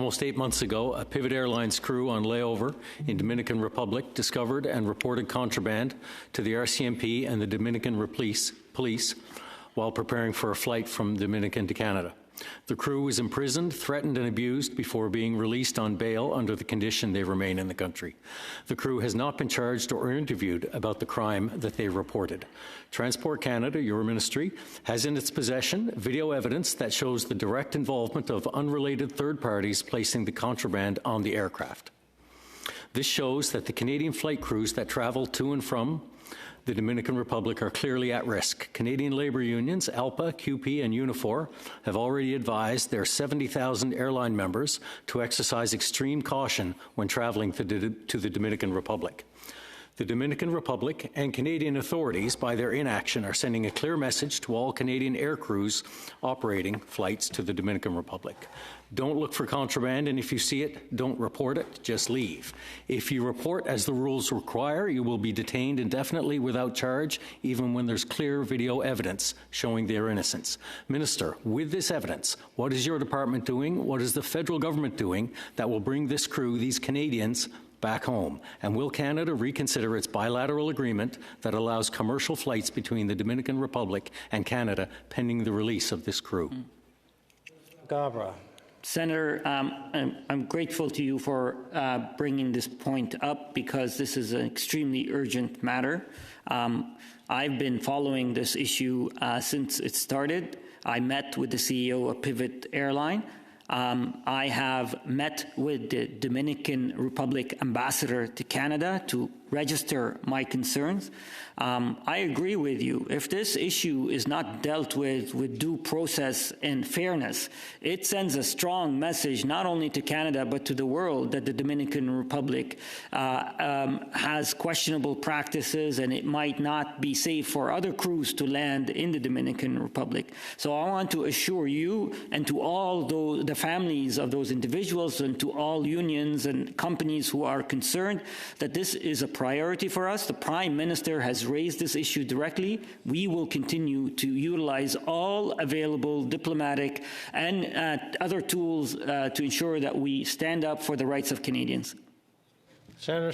almost 8 months ago, a Pivot Airlines crew on layover in Dominican Republic discovered and reported contraband to the RCMP and the Dominican police while preparing for a flight from Dominican to Canada. The crew was imprisoned, threatened and abused before being released on bail under the condition they remain in the country. The crew has not been charged or interviewed about the crime that they reported. Transport Canada, your ministry, has in its possession video evidence that shows the direct involvement of unrelated third parties placing the contraband on the aircraft. This shows that the Canadian flight crews that travel to and from the Dominican Republic are clearly at risk. Canadian labour unions, ALPA, QP and Unifor have already advised their 70,000 airline members to exercise extreme caution when travelling to the Dominican Republic. The Dominican Republic and Canadian authorities, by their inaction, are sending a clear message to all Canadian air crews operating flights to the Dominican Republic. Don't look for contraband, and if you see it, don't report it, just leave. If you report as the rules require, you will be detained indefinitely without charge, even when there's clear video evidence showing their innocence. Minister, with this evidence, what is your department doing? What is the federal government doing that will bring this crew, these Canadians, back home? And will Canada reconsider its bilateral agreement that allows commercial flights between the Dominican Republic and Canada pending the release of this crew? Gabra. Senator, I'm grateful to you for bringing this point up because this is an extremely urgent matter. I've been following this issue since it started. I met with the CEO of Pivot Airline. I have met with the Dominican Republic ambassador to Canada to register my concerns. I agree with you. If this issue is not dealt with due process and fairness, it sends a strong message not only to Canada but to the world that the Dominican Republic has questionable practices and it might not be safe for other crews to land in the Dominican Republic. So I want to assure you and to all the families of those individuals and to all unions and companies who are concerned that this is a priority for us. The Prime Minister has raised this issue directly. We will continue to utilize all available diplomatic and other tools to ensure that we stand up for the rights of Canadians. Senator